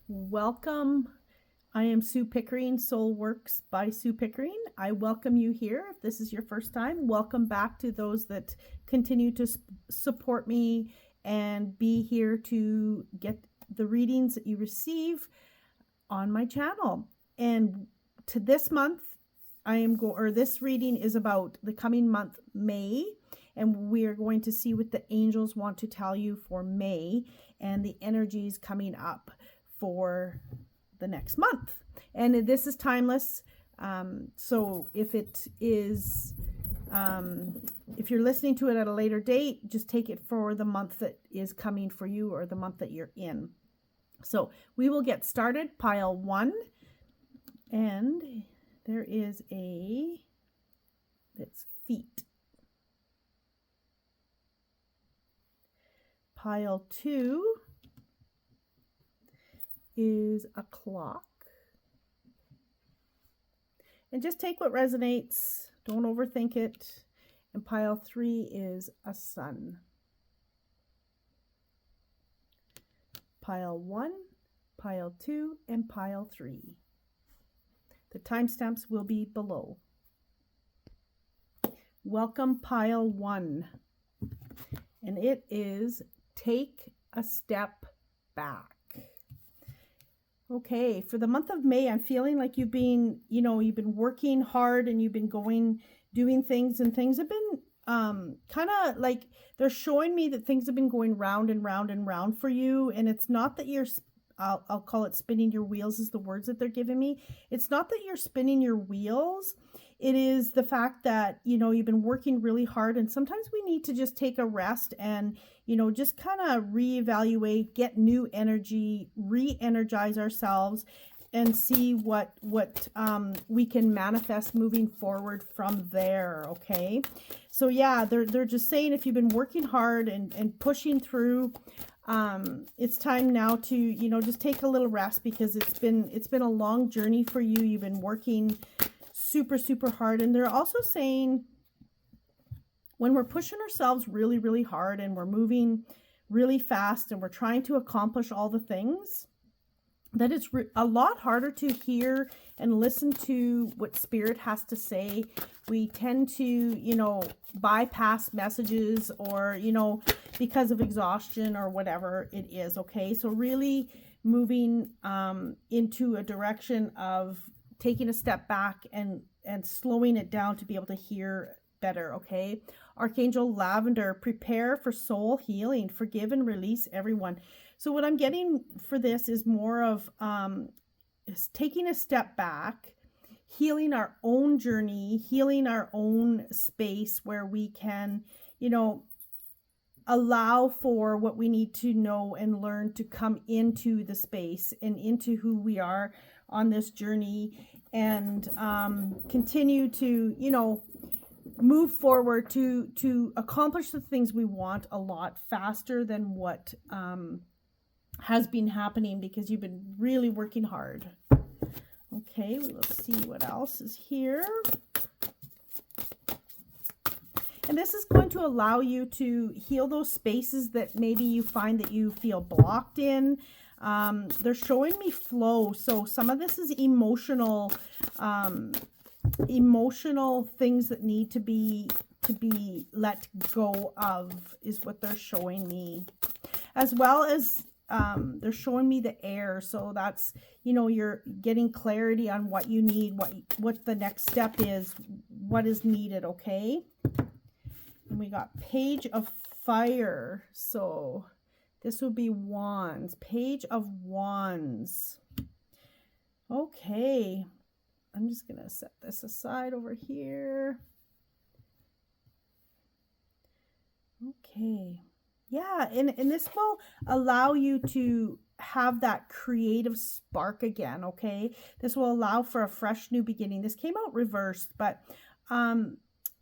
Welcome. I am Sue Pickering, Soul Works by Sue Pickering. I welcome you here. If this is your first time, welcome back to those that continue to support me and be here to get the readings that you receive on my channel. And to this month, this reading is about the coming month, May, and we are going to see what the angels want to tell you for May and the energies coming up for the next month. And this is timeless. So if it is, if you're listening to it at a later date, just take it for the month that is coming for you or the month that you're in. So we will get started. Pile 1. And there is that's feet. Pile 2 is a clock. And just take what resonates. Don't overthink it. And pile 3 is a sun. Pile 1, pile 2, and pile 3. The timestamps will be below. Welcome pile 1. And it is take a step back. Okay, for the month of May, I'm feeling like you've been working hard and you've been doing things, and things have been kind of like, they're showing me that things have been going round and round and round for you. And it's not that you're, I'll call it spinning your wheels is the words that they're giving me. It's not that you're spinning your wheels. It is the fact that, you've been working really hard, and sometimes we need to just take a rest and, just kind of reevaluate, get new energy, re-energize ourselves, and see what we can manifest moving forward from there. Okay. So yeah, they're just saying, if you've been working hard and pushing through, it's time now to, just take a little rest, because it's been a long journey for you. You've been working super, super hard. And they're also saying, when we're pushing ourselves really, really hard and we're moving really fast and we're trying to accomplish all the things, that it's a lot harder to hear and listen to what Spirit has to say. We tend to, bypass messages, or, because of exhaustion or whatever it is. Okay. So really moving into a direction of taking a step back and slowing it down to be able to hear better. Okay. Archangel Lavender, prepare for soul healing, forgive and release everyone. So what I'm getting for this is more of is taking a step back, healing our own journey, healing our own space where we can, allow for what we need to know and learn to come into the space and into who we are on this journey, and continue to, move forward to accomplish the things we want a lot faster than what has been happening, because you've been really working hard. Okay, we will see what else is here. And this is going to allow you to heal those spaces that maybe you find that you feel blocked in. They're showing me flow. So some of this is emotional things that need to be let go of, is what they're showing me. As well as they're showing me the air. So that's, you're getting clarity on what you need, what the next step is, what is needed. Okay. And we got Page of Fire. So this would be Wands. Page of Wands. Okay. I'm just going to set this aside over here. Okay. Yeah, and this will allow you to have that creative spark again, okay? This will allow for a fresh new beginning. This came out reversed, but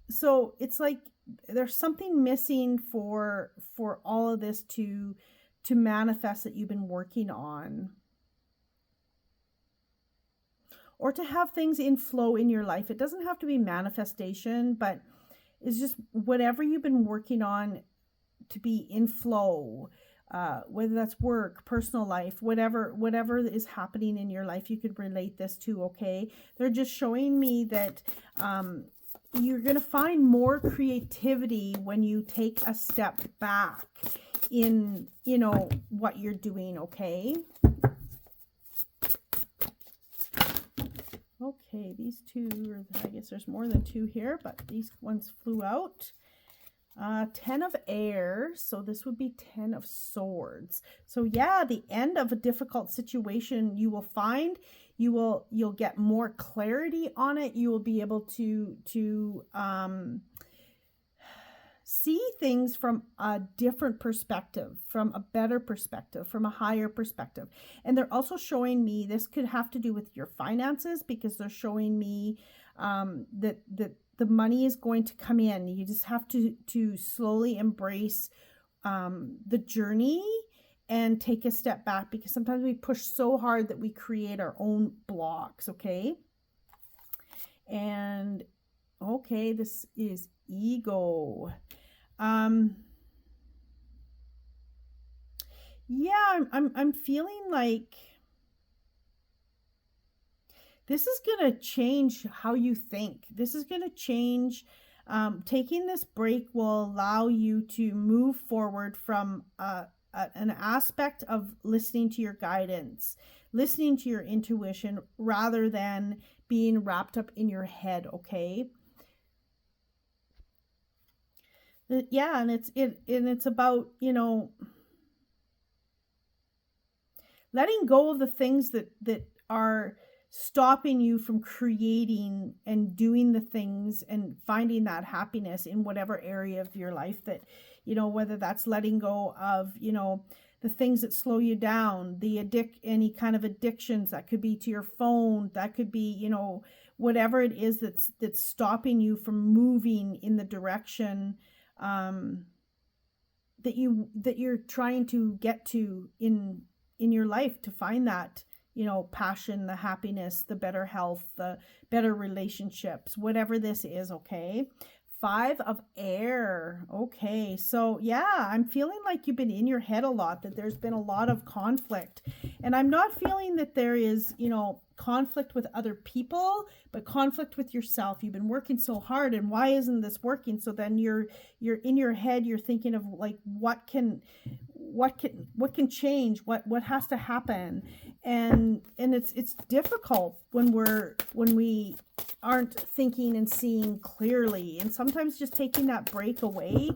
so it's like there's something missing for all of this to manifest that you've been working on, or to have things in flow in your life. It doesn't have to be manifestation, but it's just whatever you've been working on to be in flow. whether that's work, personal life, whatever is happening in your life, you could relate this to, okay? They're just showing me that you're going to find more creativity when you take a step back in, you know, what you're doing, okay? Okay, these two, I guess there's more than two here, but these ones flew out. 10 of air, so this would be 10 of swords. So yeah, the end of a difficult situation, you will find, you'll get more clarity on it. You will be able to see things from a different perspective, from a better perspective, from a higher perspective. And they're also showing me, this could have to do with your finances, because they're showing me that the money is going to come in. You just have to slowly embrace the journey and take a step back, because sometimes we push so hard that we create our own blocks, okay? And okay, this is ego. Yeah, I'm feeling like this is going to change how you think. This is going to change. Taking this break will allow you to move forward from an aspect of listening to your guidance, listening to your intuition, rather than being wrapped up in your head, okay? Yeah, and it's about, you know, letting go of the things that are stopping you from creating and doing the things and finding that happiness in whatever area of your life that, you know, whether that's letting go of, you know, the things that slow you down, any kind of addictions, that could be to your phone, that could be, you know, whatever it is that's stopping you from moving in the direction that you're trying to get to in your life, to find that, you know, passion, the happiness, the better health, the better relationships, whatever this is, okay? 5 of air. Okay, so yeah, I'm feeling like you've been in your head a lot, that there's been a lot of conflict. And I'm not feeling that there is, you know, conflict with other people, but conflict with yourself. You've been working so hard, and why isn't this working? So then you're in your head, you're thinking of like, what can change, what has to happen, and it's difficult when we aren't thinking and seeing clearly. And sometimes just taking that break away,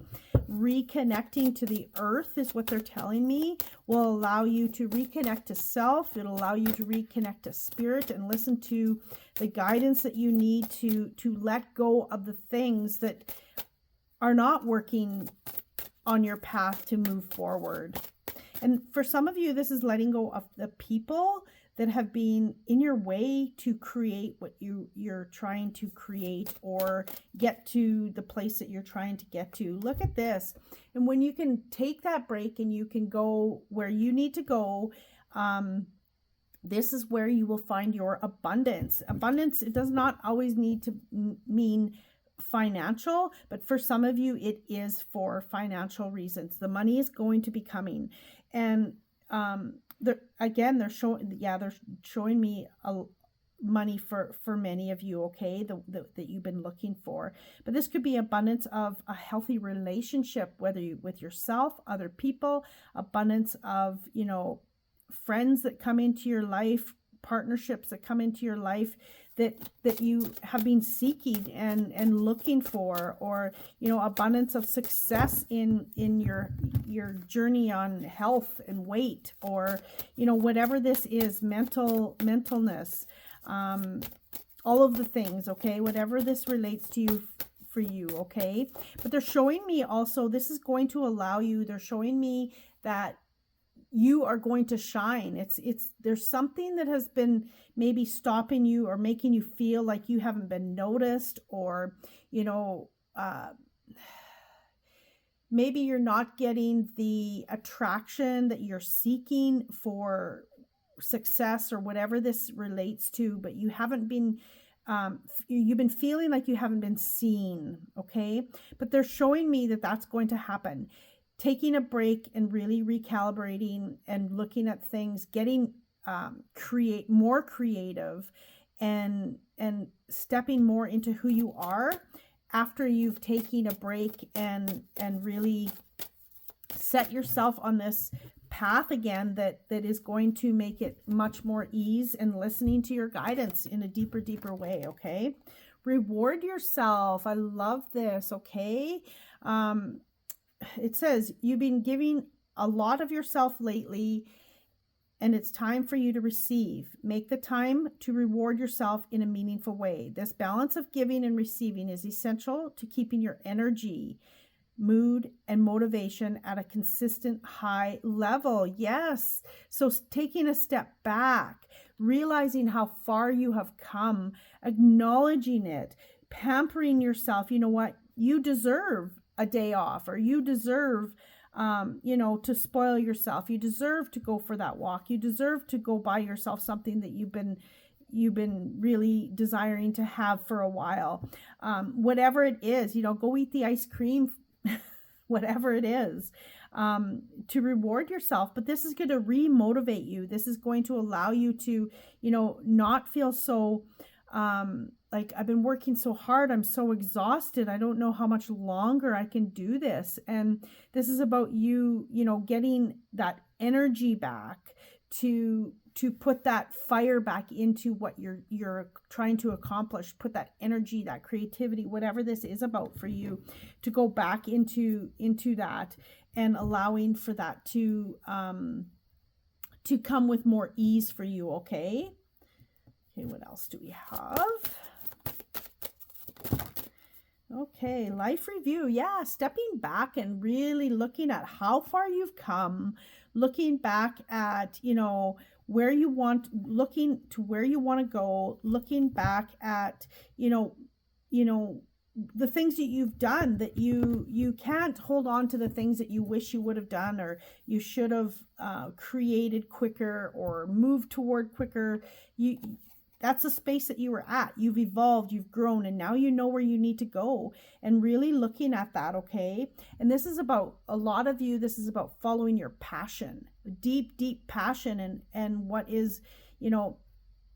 reconnecting to the earth is what they're telling me, will allow you to reconnect to self. It'll allow you to reconnect to spirit and listen to the guidance that you need to let go of the things that are not working on your path to move forward. And for some of you, this is letting go of the people that have been in your way to create what you're trying to create, or get to the place that you're trying to get to. Look at this. And when you can take that break and you can go where you need to go, this is where you will find your abundance. Abundance, it does not always need to mean financial, but for some of you, it is for financial reasons. The money is going to be coming. And they're showing me money for many of you, okay, that you've been looking for. But this could be abundance of a healthy relationship, whether you with yourself, other people, abundance of, you know, friends that come into your life, partnerships that come into your life that you have been seeking and looking for, or, you know, abundance of success in your journey on health and weight, or, you know, whatever this is, mentalness, all of the things, okay, whatever this relates to you, for you, okay? But they're showing me also, this is going to allow you, they're showing me that you are going to shine. There's something that has been maybe stopping you or making you feel like you haven't been noticed, or, you know, maybe you're not getting the attraction that you're seeking for success, or whatever this relates to, but you haven't been, you've been feeling like you haven't been seen, okay? But they're showing me that that's going to happen. taking a break and really recalibrating and looking at things, getting more creative, and stepping more into who you are after you've taken a break and really set yourself on this path again that is going to make it much more ease and listening to your guidance in a deeper way. Okay, reward yourself. I love this. Okay, it says you've been giving a lot of yourself lately, and it's time for you to receive. Make the time to reward yourself in a meaningful way. This balance of giving and receiving is essential to keeping your energy, mood, and motivation at a consistent high level. Yes. So taking a step back, realizing how far you have come, acknowledging it, pampering yourself. You know what? You deserve a day off, or you deserve to spoil yourself. You deserve to go for that walk. You deserve to go buy yourself something that you've been really desiring to have for a while. Whatever it is, go eat the ice cream, whatever it is, to reward yourself. But this is going to re-motivate you. This is going to allow you to, not feel so, like, I've been working so hard, I'm so exhausted, I don't know how much longer I can do this. And this is about you, getting that energy back to put that fire back into what you're trying to accomplish. Put that energy, that creativity, whatever this is about for you, to go back into that, and allowing for that to come with more ease for you. Okay, what else do we have? Okay, life review. Yeah, stepping back and really looking at how far you've come, looking back at, where you want, looking to where you want to go, looking back at, the things that you've done, that you can't hold on to the things that you wish you would have done, or you should have created quicker or moved toward quicker. That's the space that you were at. You've evolved, you've grown, and now you know where you need to go, and really looking at that. Okay. And this is about, a lot of you, this is about following your passion, deep passion, and what is,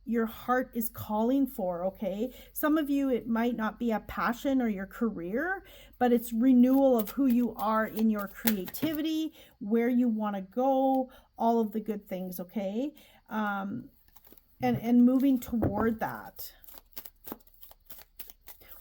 your heart is calling for. Okay. Some of you, it might not be a passion or your career, but it's renewal of who you are in your creativity, where you want to go, all of the good things. Okay. And moving toward that.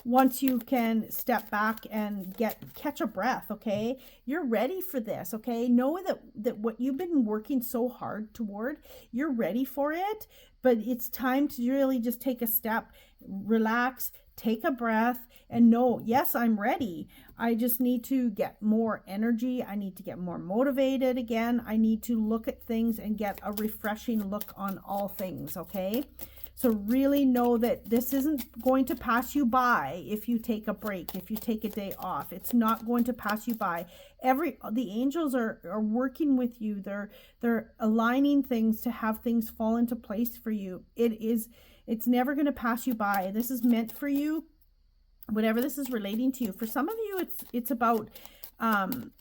Once you can step back and catch a breath, okay? You're ready for this, okay? Know that what you've been working so hard toward, you're ready for it, but it's time to really just take a step, relax, take a breath, and know, yes, I'm ready. I just need to get more energy. I need to get more motivated again. I need to look at things and get a refreshing look on all things, okay? So really know that this isn't going to pass you by if you take a break, if you take a day off. It's not going to pass you by. The angels are working with you. They're aligning things to have things fall into place for you. It's never going to pass you by. This is meant for you, whatever this is relating to you. For some of you, it's about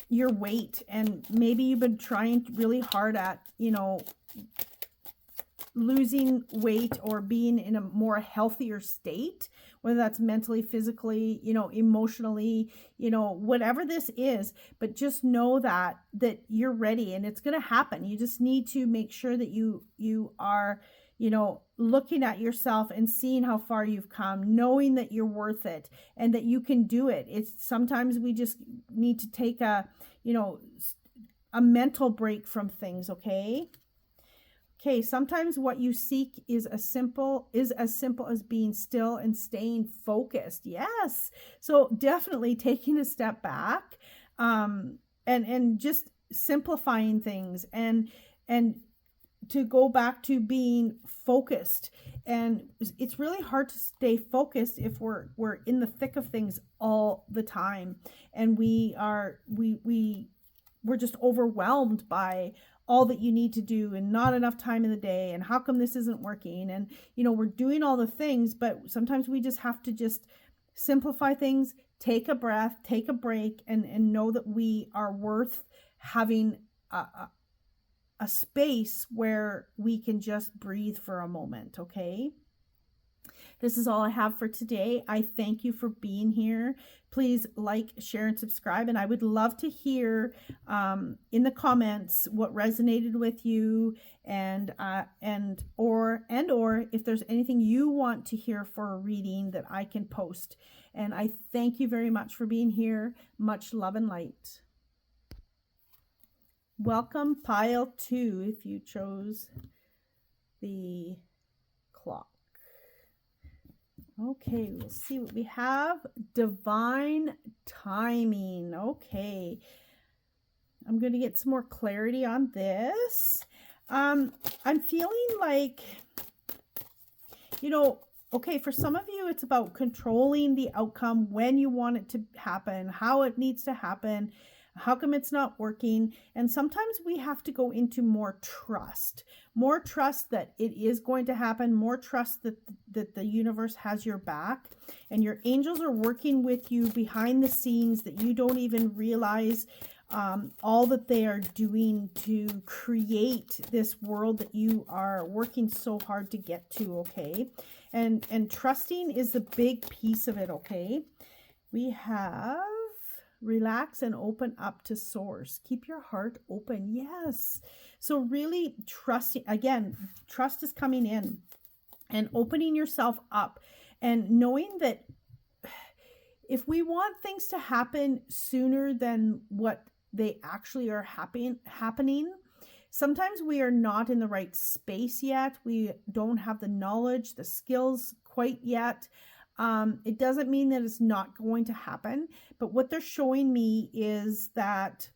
your weight, and maybe you've been trying really hard at, losing weight or being in a more healthier state, whether that's mentally, physically, emotionally, whatever this is. But just know that you're ready, and it's going to happen. You just need to make sure that you are, looking at yourself and seeing how far you've come, knowing that you're worth it and that you can do it. It's sometimes we just need to take a mental break from things. Okay. Okay, sometimes what you seek is as simple as being still and staying focused. Yes. So definitely taking a step back, and just simplifying things, and to go back to being focused. And it's really hard to stay focused if we're in the thick of things all the time, and we're just overwhelmed by all that you need to do, and not enough time in the day, and how come this isn't working, and we're doing all the things, but sometimes we just have to just simplify things, take a breath, take a break, and know that we are worth having a space where we can just breathe for a moment, okay? This is all I have for today. I thank you for being here. Please like, share, and subscribe. And I would love to hear in the comments what resonated with you, and or if there's anything you want to hear for a reading that I can post. And I thank you very much for being here. Much love and light. Welcome, pile 2, if you chose the clock. Okay, we'll see what we have. Divine timing. Okay. I'm going to get some more clarity on this. I'm feeling like, okay, for some of you, it's about controlling the outcome, when you want it to happen, how it needs to happen, how come it's not working. And sometimes we have to go into more trust that it is going to happen, more trust that the universe has your back, and your angels are working with you behind the scenes that you don't even realize all that they are doing to create this world that you are working so hard to get to, okay? And trusting is the big piece of it, okay? We have relax and open up to source. Keep your heart open. Yes. So really trusting, again, trust is coming in and opening yourself up and knowing that if we want things to happen sooner than what they actually are happening, sometimes we are not in the right space yet. We don't have the knowledge, the skills quite yet. It doesn't mean that it's not going to happen, but what they're showing me is that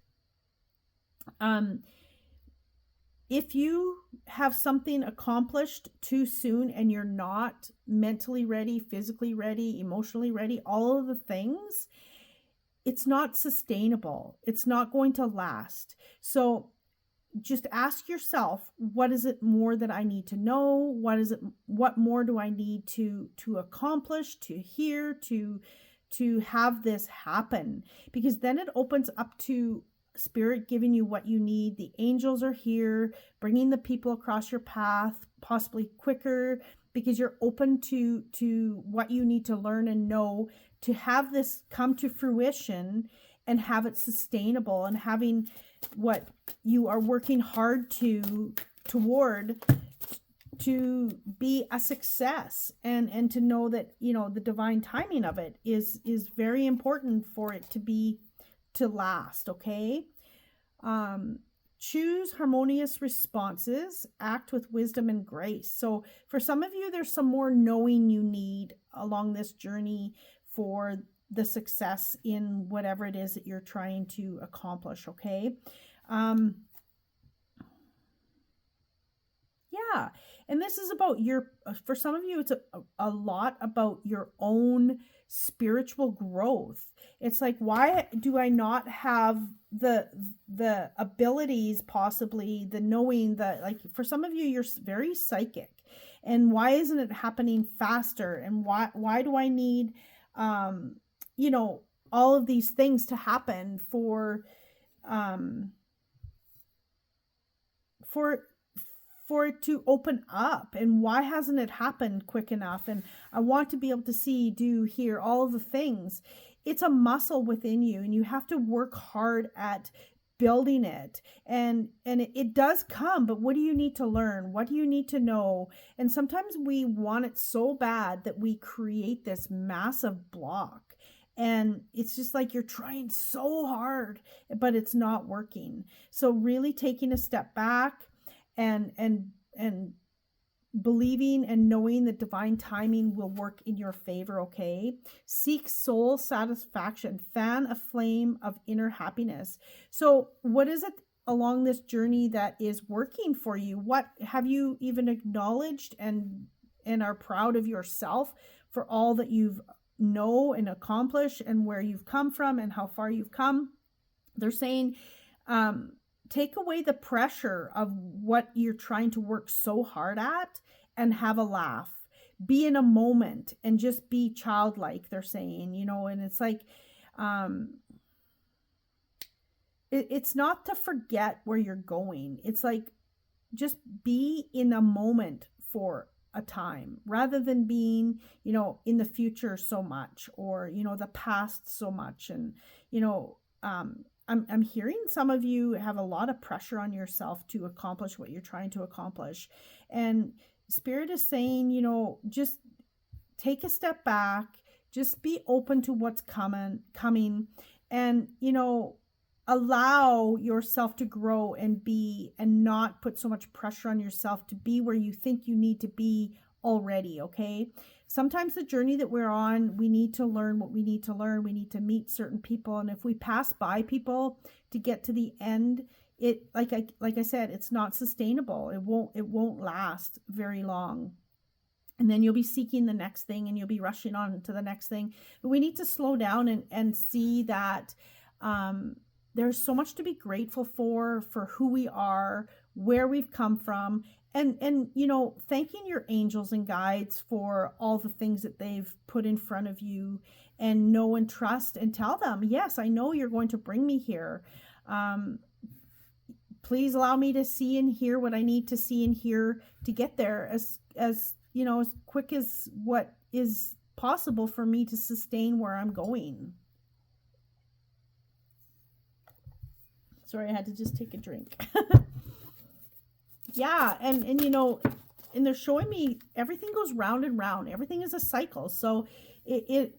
if you have something accomplished too soon and you're not mentally ready, physically ready, emotionally ready, all of the things, it's not sustainable. It's not going to last. So just ask yourself, what is it more that I need to know? What more do I need to accomplish, to hear, to have this happen? Because then it opens up to Spirit giving you what you need. The angels are here, bringing the people across your path, possibly quicker, because you're open to what you need to learn and know to have this come to fruition and have it sustainable, and having what you are working hard toward to be a success, and to know that the divine timing of it is very important for it to last, okay? Choose harmonious responses, act with wisdom and grace. So for some of you, there's some more knowing you need along this journey for the success in whatever it is that you're trying to accomplish, okay? Yeah, and this is about for some of you, it's a lot about your own spiritual growth. It's like, why do I not have the abilities, possibly the knowing, that, like, for some of you, you're very psychic, and why isn't it happening faster? And why do I need all of these things to happen for it to open up? And why hasn't it happened quick enough? And I want to be able to see, do, hear, all of the things. It's a muscle within you, and you have to work hard at building it. And it does come, but what do you need to learn? What do you need to know? And sometimes we want it so bad that we create this massive block. And it's just like you're trying so hard, but it's not working. So really taking a step back and believing and knowing that divine timing will work in your favor, okay? Seek soul satisfaction, fan a flame of inner happiness. So what is it along this journey that is working for you? What have you even acknowledged and are proud of yourself for all that you've know and accomplish, and where you've come from and how far you've come? They're saying, take away the pressure of what you're trying to work so hard at and have a laugh. Be in a moment and just be childlike, they're saying, and it's like, it's not to forget where you're going. It's like, just be in a moment for a time rather than being, in the future so much, or, the past so much. And, I'm hearing some of you have a lot of pressure on yourself to accomplish what you're trying to accomplish. And Spirit is saying, just take a step back, just be open to what's coming, and, allow yourself to grow and not put so much pressure on yourself to be where you think you need to be already. Okay. Sometimes the journey that we're on, we need to learn what we need to learn. We need to meet certain people. And if we pass by people to get to the end, it, like I said, it's not sustainable. It won't last very long. And then you'll be seeking the next thing, and you'll be rushing on to the next thing. But we need to slow down and see that, there's so much to be grateful for who we are, where we've come from, and thanking your angels and guides for all the things that they've put in front of you, and know and trust and tell them, yes, I know you're going to bring me here. Please allow me to see and hear what I need to see and hear to get there as quick as what is possible for me to sustain where I'm going. Sorry, I had to just take a drink. Yeah, and they're showing me everything goes round and round. Everything is a cycle. So it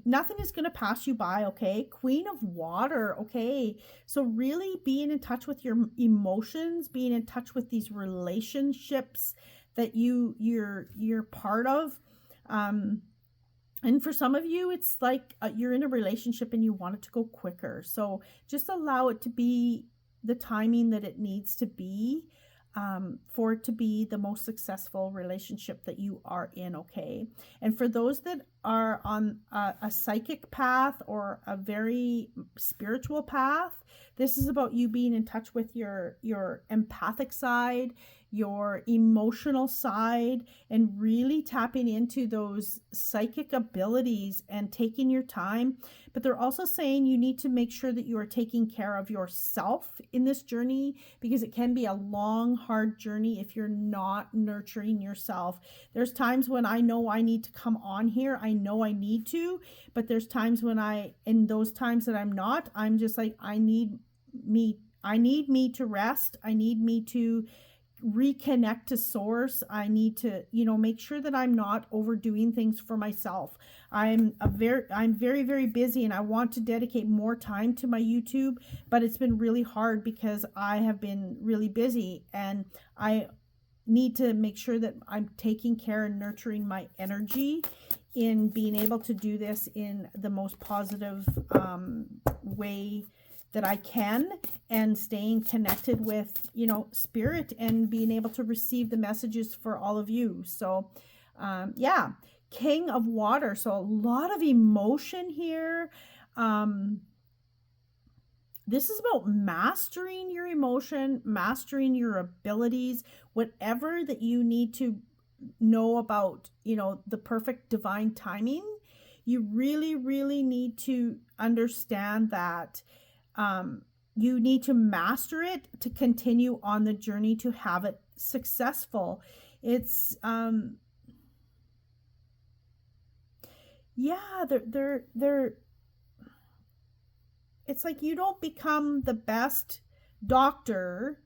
nothing is going to pass you by, okay? Queen of Water, okay? So really being in touch with your emotions, being in touch with these relationships that you're part of. And for some of you, it's like you're in a relationship and you want it to go quicker. So just allow it to be the timing that it needs to be, for it to be the most successful relationship that you are in, okay? And for those that are on a psychic path or a very spiritual path, this is about you being in touch with your empathic side, your emotional side, and really tapping into those psychic abilities and taking your time. But they're also saying you need to make sure that you are taking care of yourself in this journey, because it can be a long, hard journey if you're not nurturing yourself. There's times when I know I need to come on here. I know I need to, but there's times when in those times that I'm not, I'm just like, I need me to rest. I need me to reconnect to source. I need to, make sure that I'm not overdoing things for myself. I'm very, very busy, and I want to dedicate more time to my YouTube, but it's been really hard because I have been really busy, and I need to make sure that I'm taking care and nurturing my energy in being able to do this in the most positive way that I can, and staying connected with, spirit, and being able to receive the messages for all of you. So, yeah, King of Water. So a lot of emotion here. This is about mastering your emotion, mastering your abilities, whatever that you need to know about, the perfect divine timing. You really, really need to understand that you need to master it to continue on the journey to have it successful. It's they're it's like you don't become the best doctor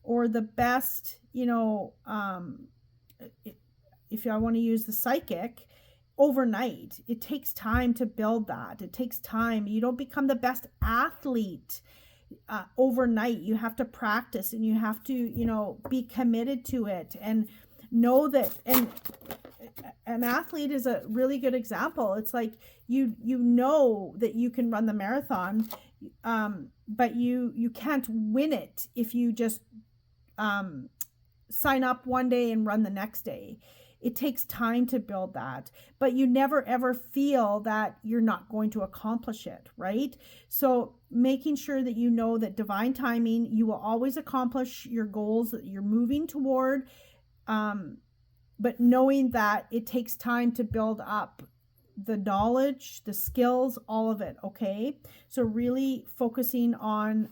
or the best, if I want to use the psychic, overnight. It takes time to build that. It takes time. You don't become the best athlete overnight. You have to practice, and you have to, be committed to it, and know that. And an athlete is a really good example. It's like you know that you can run the marathon, but you can't win it if you just sign up one day and run the next day. It takes time to build that, but you never ever feel that you're not going to accomplish it, right? So making sure that you know that divine timing, you will always accomplish your goals that you're moving toward, but knowing that it takes time to build up the knowledge, the skills, all of it. Okay. So really focusing on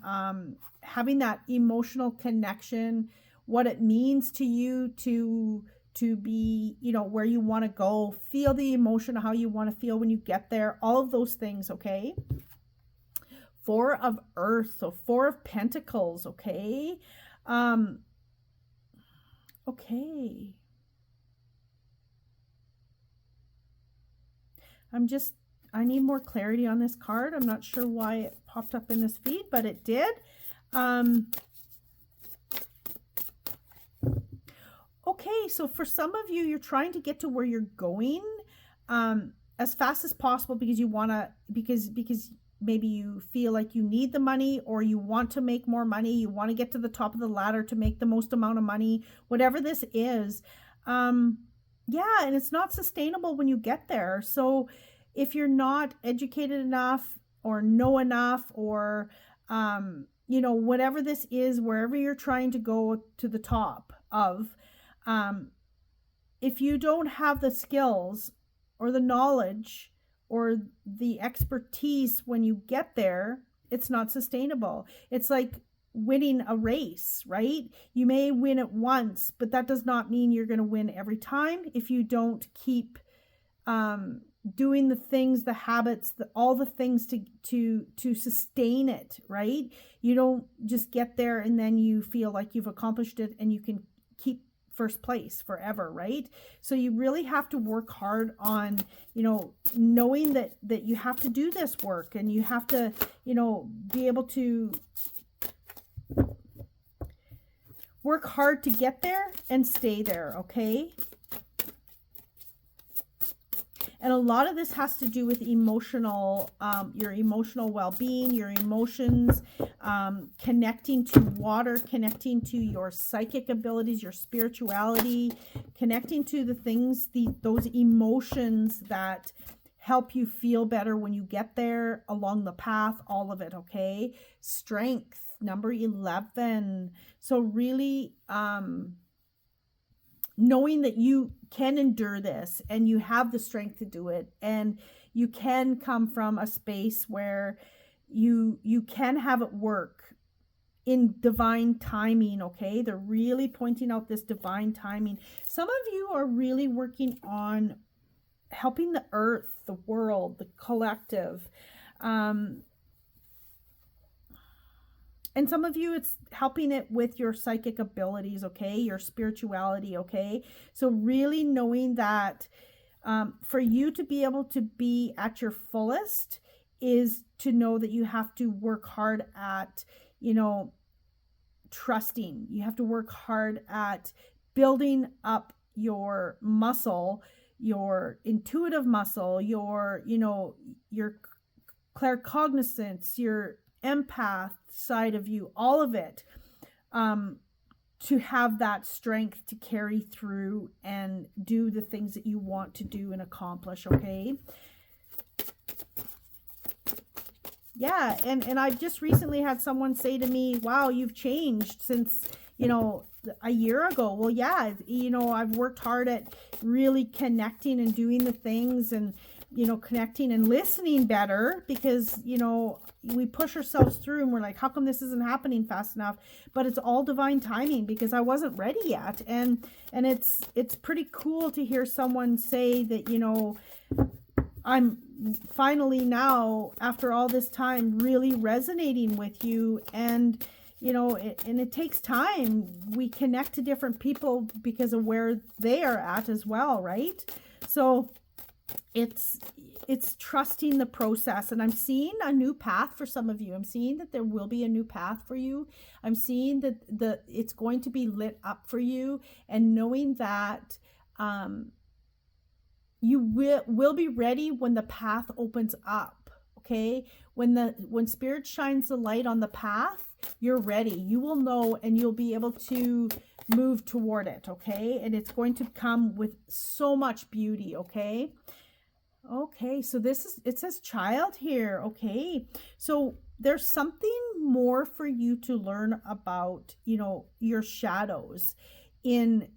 having that emotional connection, what it means to you to be, you know, where you want to go, feel the emotion, how you want to feel when you get there, all of those things. Okay. Four of Earth, so Four of Pentacles. Okay. Okay. I need more clarity on this card. I'm not sure why it popped up in this feed, but it did. Okay, so for some of you, you're trying to get to where you're going as fast as possible because you want to, because maybe you feel like you need the money, or you want to make more money, you want to get to the top of the ladder to make the most amount of money, whatever this is. Yeah, and it's not sustainable when you get there. So if you're not educated enough or know enough, or, you know, whatever this is, wherever you're trying to go to the top of, if you don't have the skills or the knowledge or the expertise when you get there, it's not sustainable. It's like winning a race, right? You may win it once, but that does not mean you're going to win every time if you don't keep doing the things, the habits, all the things to sustain it, right? You don't just get there and then you feel like you've accomplished it and you can keep first place forever, right? So you really have to work hard on, you know, knowing that you have to do this work, and you have to, you know, be able to work hard to get there and stay there. Okay. And a lot of this has to do with emotional, your emotional well-being, your emotions, connecting to water, connecting to your psychic abilities, your spirituality, connecting to the things, those emotions that help you feel better when you get there, along the path, all of it. Okay. Strength, number 11. So really, knowing that you can endure this and you have the strength to do it, and you can come from a space where you can have it work in divine timing. Okay. They're really pointing out this divine timing. Some of you are really working on helping the earth, the world, the collective. And some of you, it's helping it with your psychic abilities, okay? Your spirituality, okay? So really knowing that for you to be able to be at your fullest is to know that you have to work hard at, you know, trusting. You have to work hard at building up your muscle, your intuitive muscle, your, you know, your claircognizance, your empath side of you, all of it, to have that strength to carry through and do the things that you want to do and accomplish. Okay. Yeah. And I just recently had someone say to me, wow, you've changed since, you know, a year ago. Well, yeah, you know, I've worked hard at really connecting and doing the things, and, you know, connecting and listening better, because, you know, we push ourselves through and we're like, how come this isn't happening fast enough? But it's all divine timing, because I wasn't ready yet. And it's pretty cool to hear someone say that, you know, I'm finally now, after all this time, really resonating with you. And, you know, it takes time. We connect to different people because of where they are at as well, right? So it's trusting the process. And I'm seeing a new path for some of you. I'm seeing that there will be a new path for you. I'm seeing that it's going to be lit up for you, and knowing that you will be ready when the path opens up. Okay. When spirit shines the light on the path, you're ready. You will know, and you'll be able to move toward it. Okay. And it's going to come with so much beauty. Okay. Okay, so it says child here. Okay, so there's something more for you to learn about, you know, your shadows in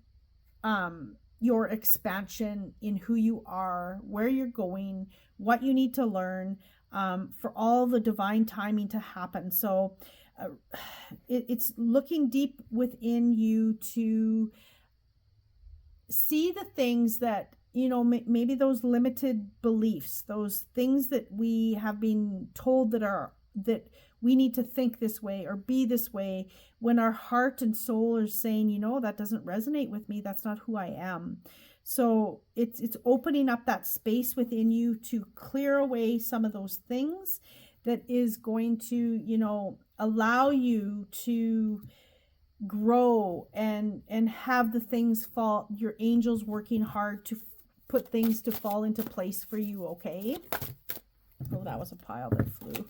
your expansion in who you are, where you're going, what you need to learn, for all the divine timing to happen. So it's looking deep within you to see the things that, maybe those limited beliefs, those things that we have been told that we need to think this way or be this way, when our heart and soul are saying, that doesn't resonate with me, that's not who I am. So it's opening up that space within you to clear away some of those things that is going to, allow you to grow and have the things fall, your angels working hard to put things to fall into place for you, okay? Oh, that was a pile that flew.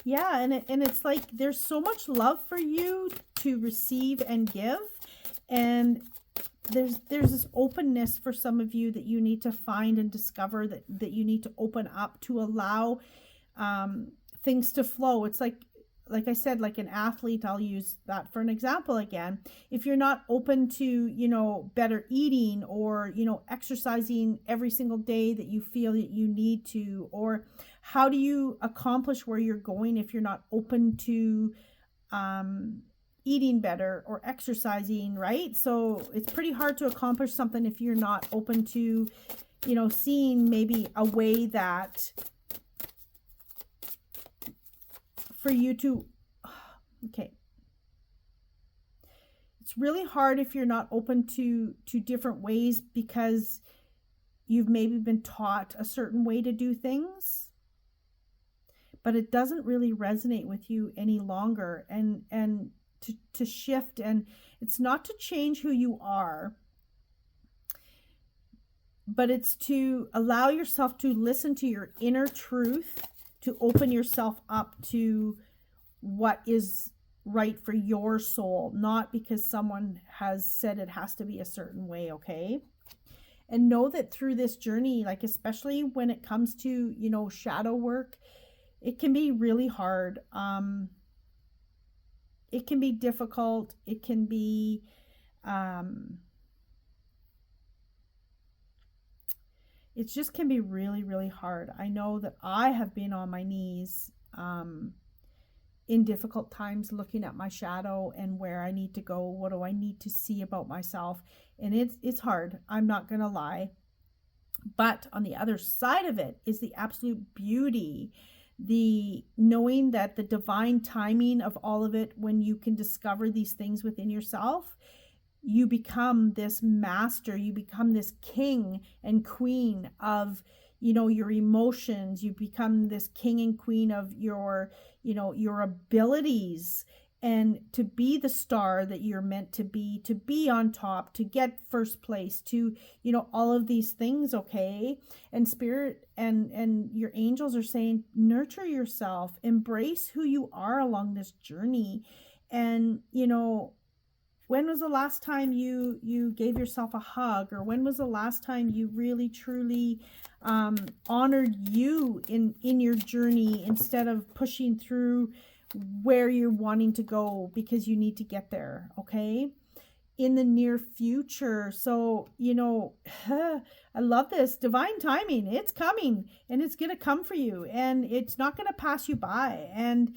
Yeah, and it's like there's so much love for you to receive and give, and there's this openness for some of you that you need to find and discover, that you need to open up to allow things to flow. It's like I said, like an athlete, I'll use that for an example again. If you're not open to, better eating or, exercising every single day that you feel that you need to, or how do you accomplish where you're going if you're not open to eating better or exercising, right? So it's pretty hard to accomplish something if you're not open to, seeing maybe a way that for you to, okay. It's really hard if you're not open to different ways because you've maybe been taught a certain way to do things, but it doesn't really resonate with you any longer. And to shift, and it's not to change who you are, but it's to allow yourself to listen to your inner truth, to open yourself up to what is right for your soul, not because someone has said it has to be a certain way, okay? And know that through this journey, like especially when it comes to, shadow work, it can be really hard. It can be difficult. It can be, it just can be really, really hard. I know that I have been on my knees in difficult times looking at my shadow and where I need to go. What do I need to see about myself? And it's hard. I'm not going to lie. But on the other side of it is the absolute beauty, the knowing that the divine timing of all of it, when you can discover these things within yourself, you become this master, you become this king and queen of, your emotions. You become this king and queen of your abilities, and to be the star that you're meant to be on top, to get first place, to, all of these things, okay? And spirit and your angels are saying, nurture yourself, embrace who you are along this journey. And, when was the last time you gave yourself a hug? Or when was the last time you really, truly honored you in your journey, instead of pushing through where you're wanting to go because you need to get there, okay? In the near future. So, I love this divine timing. It's coming, and it's going to come for you, and it's not going to pass you by. And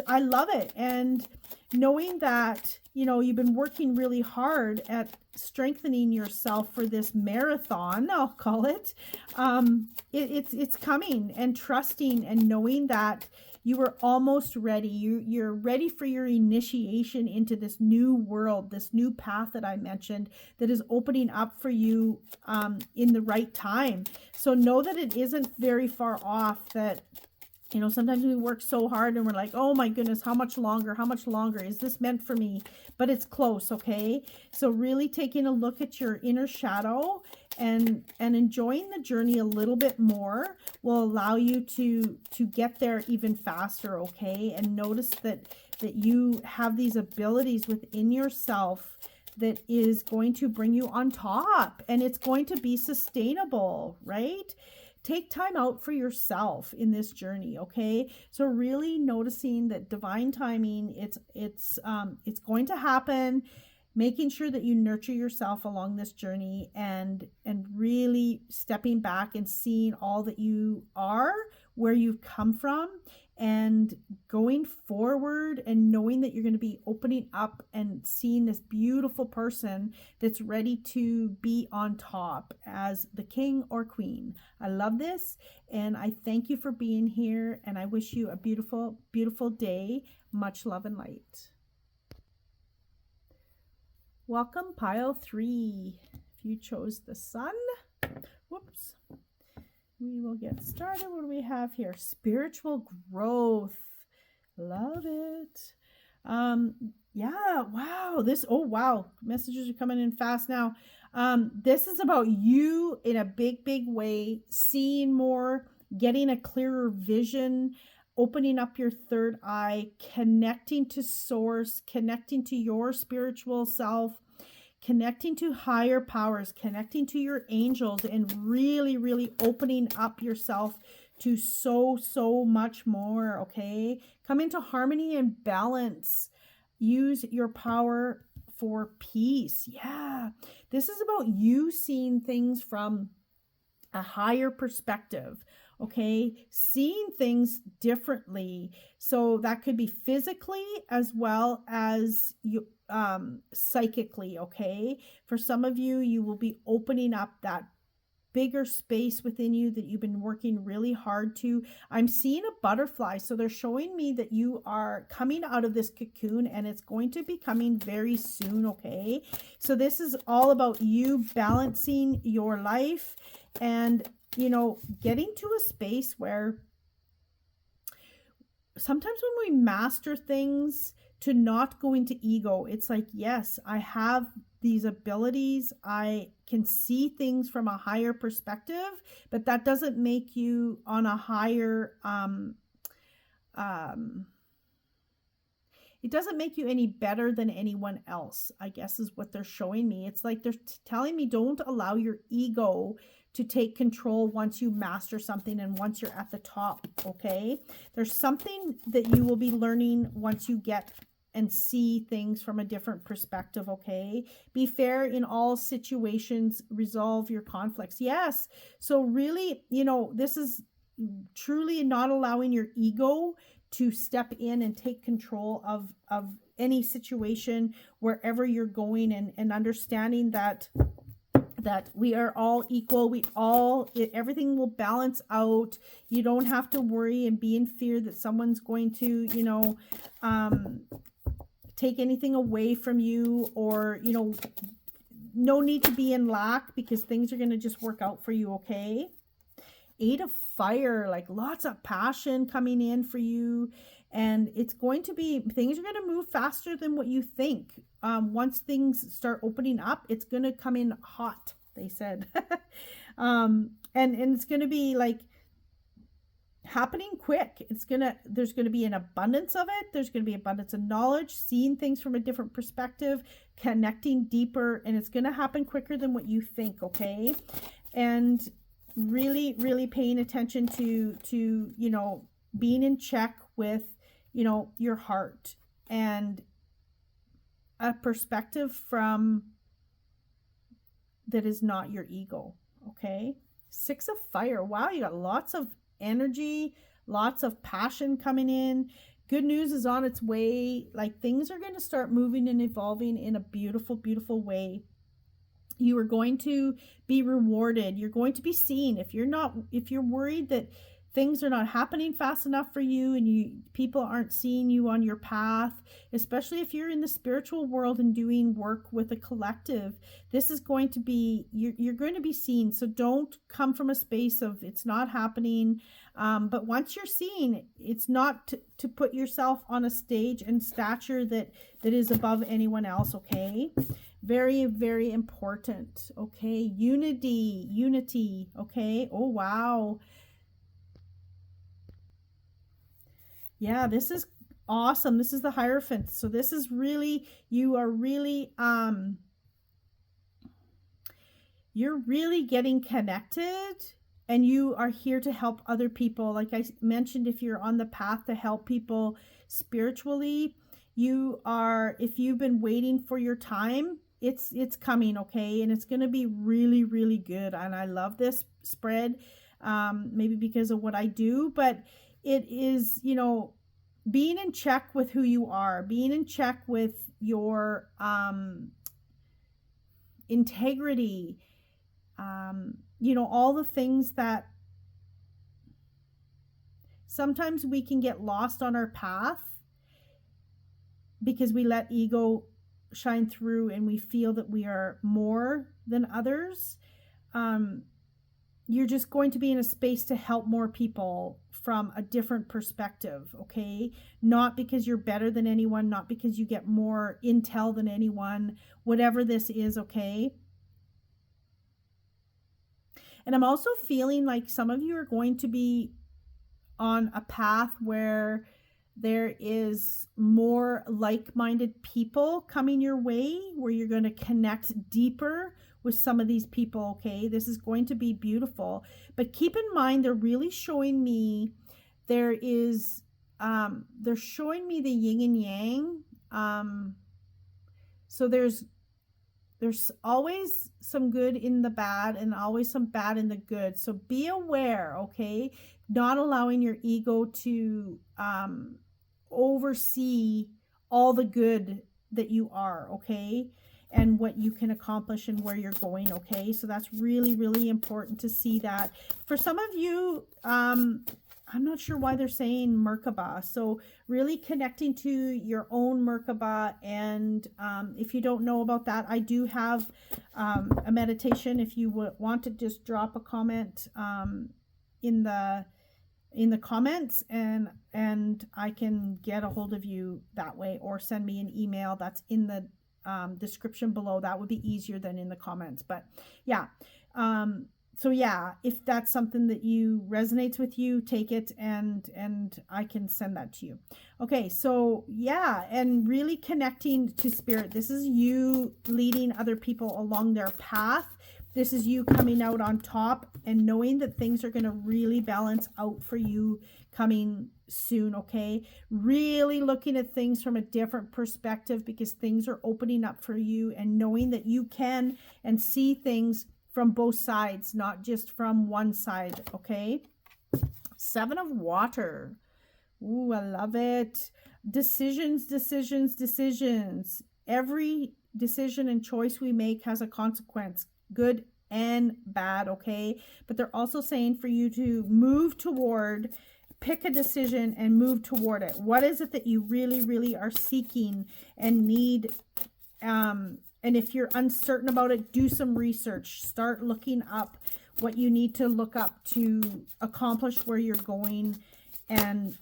I love it. And knowing that, you've been working really hard at strengthening yourself for this marathon, I'll call it. It's coming, and trusting and knowing that you are almost ready. You're ready for your initiation into this new world, this new path that I mentioned, that is opening up for you in the right time. So know that it isn't very far off. That, sometimes we work so hard and we're like, oh my goodness, how much longer? How much longer? Is this meant for me? But it's close, okay? So really taking a look at your inner shadow and enjoying the journey a little bit more will allow you to get there even faster, okay? And notice that you have these abilities within yourself that is going to bring you on top, and it's going to be sustainable, right? take time out for yourself in this journey, okay? So really noticing that divine timing, it's going to happen, making sure that you nurture yourself along this journey, and really stepping back and seeing all that you are, where you've come from, and going forward, and knowing that you're going to be opening up and seeing this beautiful person that's ready to be on top as the king or queen. I love this, and I thank you for being here, and I wish you a beautiful, beautiful day. Much love and light. Welcome, pile 3. If you chose the sun, whoops. We will get started. What do we have here? Spiritual growth. Love it. Yeah, wow. Wow. Messages are coming in fast now. This is about you in a big, big way, seeing more, getting a clearer vision, opening up your third eye, connecting to source, connecting to your spiritual self, connecting to higher powers, connecting to your angels, and really, really opening up yourself to so much more, okay? Come into harmony and balance. Use your power for peace. Yeah. This is about you seeing things from a higher perspective, okay? Seeing things differently. So that could be physically as well as you psychically, okay? For some of you, you will be opening up that bigger space within you that you've been working really hard to. I'm seeing a butterfly, so they're showing me that you are coming out of this cocoon, and it's going to be coming very soon, okay? So this is all about you balancing your life and, you know, getting to a space where sometimes when we master things, to not go into ego, it's like, yes, I have these abilities, I can see things from a higher perspective, but that doesn't make you on a higher it doesn't make you any better than anyone else, I guess is what they're showing me. It's like they're telling me, don't allow your ego to take control once you master something and once you're at the top, okay? There's something that you will be learning once you get and see things from a different perspective, okay? Be fair in all situations, resolve your conflicts. Yes. So really, you know, this is truly not allowing your ego to step in and take control of any situation wherever you're going, and understanding that we are all equal. Everything will balance out. You don't have to worry and be in fear that someone's going to, you know, take anything away from you, or, you know, no need to be in lack, because things are going to just work out for you, okay? 8 of fire, like lots of passion coming in for you, and it's going to be, things are going to move faster than what you think. Once things start opening up, it's going to come in hot, they said. And it's going to be like happening quick. There's going to be an abundance of it. There's going to be abundance of knowledge, seeing things from a different perspective, connecting deeper, and it's going to happen quicker than what you think, okay? And really, really paying attention to, you know, being in check with, you know, your heart, and a perspective from that is not your ego, okay? 6 of fire. Wow, you got lots of energy, lots of passion coming in. Good news is on its way. Like, things are going to start moving and evolving in a beautiful, beautiful way. You are going to be rewarded. You're going to be seen. If you're worried that things are not happening fast enough for you, and people aren't seeing you on your path, especially if you're in the spiritual world and doing work with a collective, this is going to be, you're going to be seen. So don't come from a space of it's not happening. But once you're seen, it's not to put yourself on a stage and stature that is above anyone else, okay? Very, very important, okay? Unity, okay? Oh, wow. Yeah, this is awesome. This is the Hierophant. So this is really, you're really getting connected, and you are here to help other people. Like I mentioned, if you're on the path to help people spiritually, if you've been waiting for your time, it's coming, okay? And it's going to be really, really good. And I love this spread, maybe because of what I do, but it is, you know, being in check with who you are, being in check with your integrity, you know, all the things that sometimes we can get lost on our path because we let ego shine through and we feel that we are more than others. You're just going to be in a space to help more people from a different perspective, okay? Not because you're better than anyone, not because you get more intel than anyone, whatever this is, okay? And I'm also feeling like some of you are going to be on a path where there is more like-minded people coming your way, where you're going to connect deeper with some of these people, okay? This is going to be beautiful. But keep in mind, they're really showing me they're showing me the yin and yang. So there's always some good in the bad and always some bad in the good. So be aware, okay? Not allowing your ego to oversee all the good that you are, okay? And what you can accomplish and where you're going, okay? So that's really, really important to see that. For some of you, I'm not sure why they're saying Merkaba. So really connecting to your own Merkaba. And if you don't know about that, I do have a meditation. If you want to just drop a comment in the comments, and I can get a hold of you that way, or send me an email. That's in the description below. That would be easier than in the comments. But yeah, so yeah, if that's something that you resonates with you, take it, and I can send that to you. Okay, so yeah, and really connecting to spirit. This is you leading other people along their path. This is you coming out on top and knowing that things are going to really balance out for you coming soon, okay? Really looking at things from a different perspective, because things are opening up for you, and knowing that you can and see things from both sides, not just from one side, okay? 7 of Water. Ooh, I love it. Decisions, decisions, decisions. Every decision and choice we make has a consequence, good and bad, okay? But they're also saying for you to move toward, pick a decision and move toward it. What is it that you really, really are seeking and need? And if you're uncertain about it, do some research. Start looking up what you need to look up to accomplish where you're going, and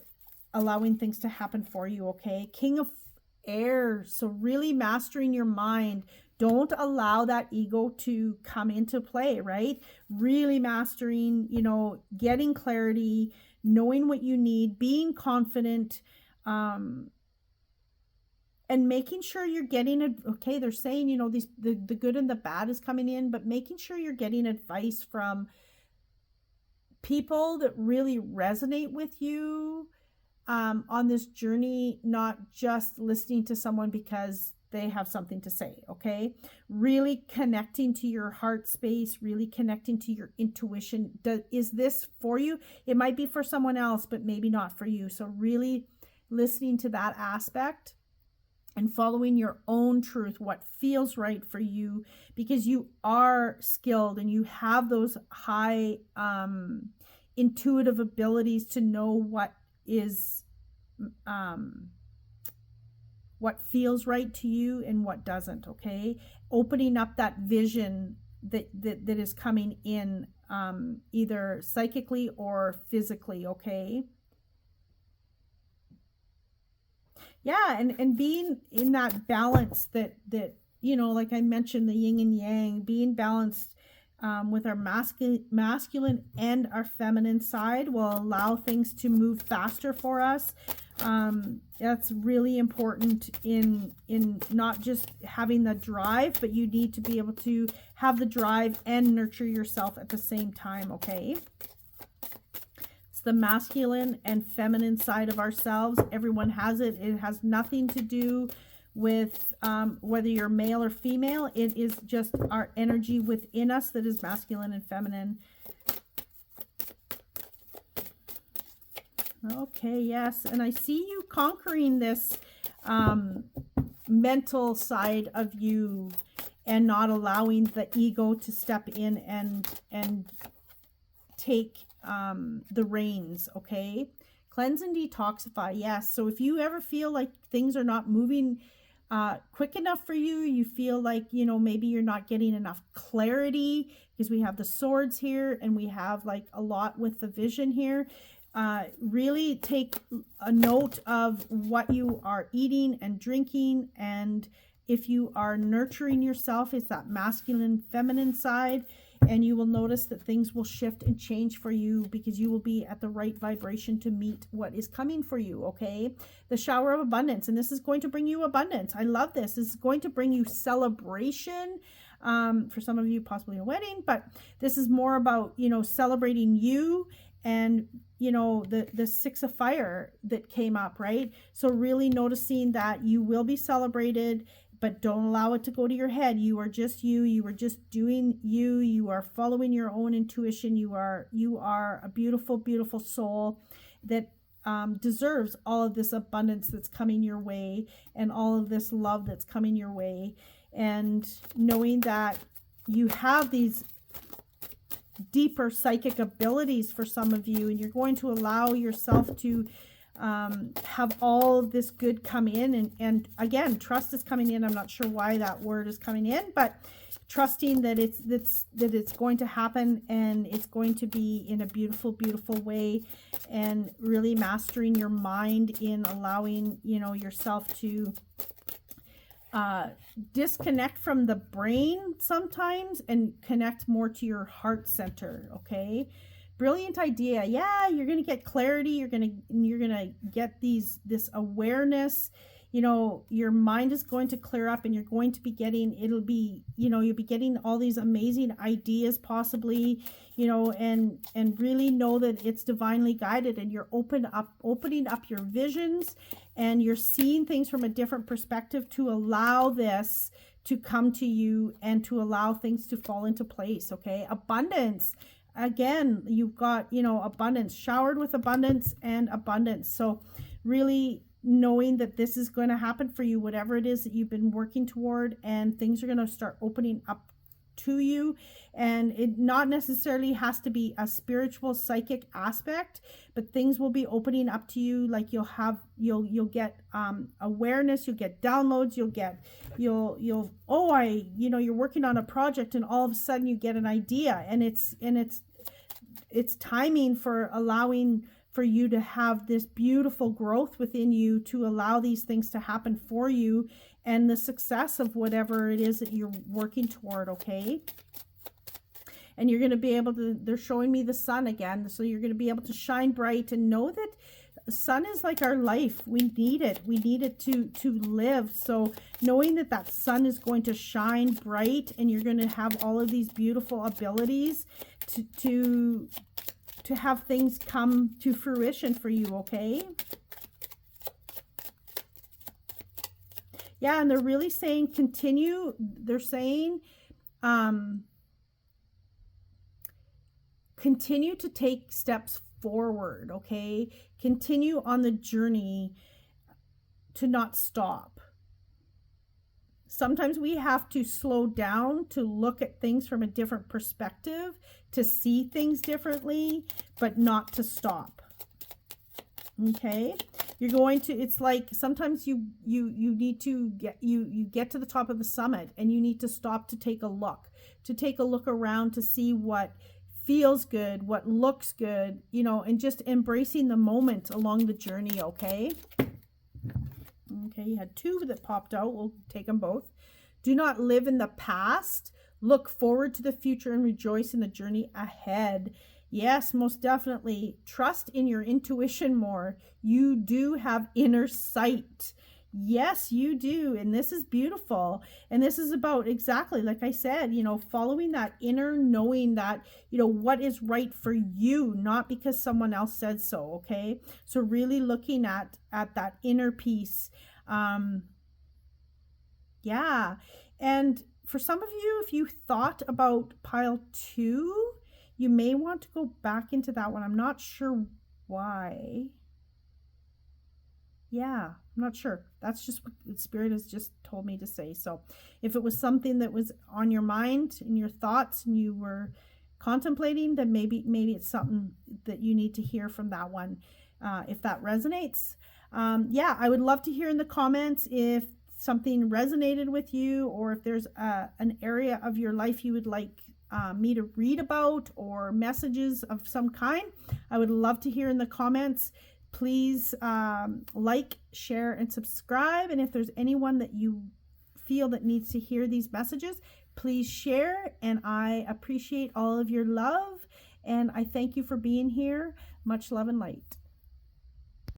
allowing things to happen for you, okay? King of Air. So really mastering your mind. Don't allow that ego to come into play, right? Really mastering, you know, getting clarity, knowing what you need, being confident, and making sure you're getting it. Okay, they're saying, you know, the good and the bad is coming in, but making sure you're getting advice from people that really resonate with you on this journey, not just listening to someone because they have something to say, okay? Really connecting to your heart space, really connecting to your intuition. Is this for you? It might be for someone else, but maybe not for you. So really listening to that aspect and following your own truth, what feels right for you, because you are skilled and you have those high intuitive abilities to know what is what feels right to you and what doesn't, okay? Opening up that vision that is coming in, either psychically or physically, okay? Yeah, and being in that balance that you know, like I mentioned, the yin and yang, being balanced with our masculine and our feminine side will allow things to move faster for us. That's really important in not just having the drive, but you need to be able to have the drive and nurture yourself at the same time, okay? It's the masculine and feminine side of ourselves. Everyone has it. It has nothing to do with whether you're male or female. It is just our energy within us that is masculine and feminine. Okay, yes, and I see you conquering this mental side of you and not allowing the ego to step in and take the reins, okay? Cleanse and detoxify, yes. So if you ever feel like things are not moving quick enough for you, you feel like, you know, maybe you're not getting enough clarity, because we have the swords here and we have like a lot with the vision here. Really take a note of what you are eating and drinking, and if you are nurturing yourself, it's that masculine feminine side, and you will notice that things will shift and change for you because you will be at the right vibration to meet what is coming for you, okay? The shower of abundance, and this is going to bring you abundance. I love this. This is going to bring you celebration. For some of you, possibly a wedding, but this is more about, you know, celebrating you. And you know, the Six of Fire that came up, right? So really noticing that you will be celebrated, but don't allow it to go to your head. You are just you. You are just doing you. You are following your own intuition. You are a beautiful, beautiful soul that deserves all of this abundance that's coming your way, and all of this love that's coming your way. And knowing that you have these deeper psychic abilities for some of you, and you're going to allow yourself to have all of this good come in, and again, trust is coming in. I'm not sure why that word is coming in, but trusting that it's going to happen, and it's going to be in a beautiful, beautiful way, and really mastering your mind in allowing, you know, yourself to disconnect from the brain sometimes and connect more to your heart center, okay? Brilliant idea. Yeah, you're going to get clarity. You're going to get this awareness. You know, your mind is going to clear up, and you're going to be getting, you'll be getting all these amazing ideas possibly, you know, and really know that it's divinely guided, and you're opening up your visions, and you're seeing things from a different perspective to allow this to come to you and to allow things to fall into place, okay? Abundance. Again, you've got, you know, abundance, showered with abundance and abundance. So really knowing that this is going to happen for you, whatever it is that you've been working toward, and things are going to start opening up to you. And it not necessarily has to be a spiritual psychic aspect, but things will be opening up to you. Like you'll get awareness, you'll get downloads, you're working on a project, and all of a sudden you get an idea, and it's timing for allowing for you to have this beautiful growth within you, to allow these things to happen for you, and the success of whatever it is that you're working toward, okay? And you're going to be able to, they're showing me the sun again, so you're going to be able to shine bright and know that the sun is like our life. We need it. We need it to live. So knowing that that sun is going to shine bright, and you're going to have all of these beautiful abilities to have things come to fruition for you, okay? Yeah, and they're really saying continue. They're saying continue to take steps forward, okay? Continue on the journey, to not stop. Sometimes we have to slow down to look at things from a different perspective, to see things differently, but not to stop. Okay? You're going to, it's like sometimes you need to get to the top of the summit, and you need to stop to take a look around to see what feels good, what looks good, you know, and just embracing the moment along the journey, okay? Okay, you had two that popped out. We'll take them both. Do not live in the past. Look forward to the future and rejoice in the journey ahead. Yes, most definitely. Trust in your intuition more. You do have inner sight. Yes, you do. And this is beautiful. And this is about exactly like I said, following that inner knowing that, what is right for you, not because someone else said so, okay? So really looking at that inner peace. Um yeah. And for some of you, if you thought about pile 2, you may want to go back into that one. I'm not sure why. Yeah, I'm not sure. That's just what the Spirit has just told me to say. So if it was something that was on your mind and your thoughts and you were contemplating, then maybe it's something that you need to hear from that one, if that resonates. Yeah, I would love to hear in the comments if something resonated with you, or if there's an area of your life you would like me to read about, or messages of some kind. I would love to hear in the comments. Please like, share, and subscribe. And if there's anyone that you feel that needs to hear these messages, please share. And I appreciate all of your love. And I thank you for being here. Much love and light.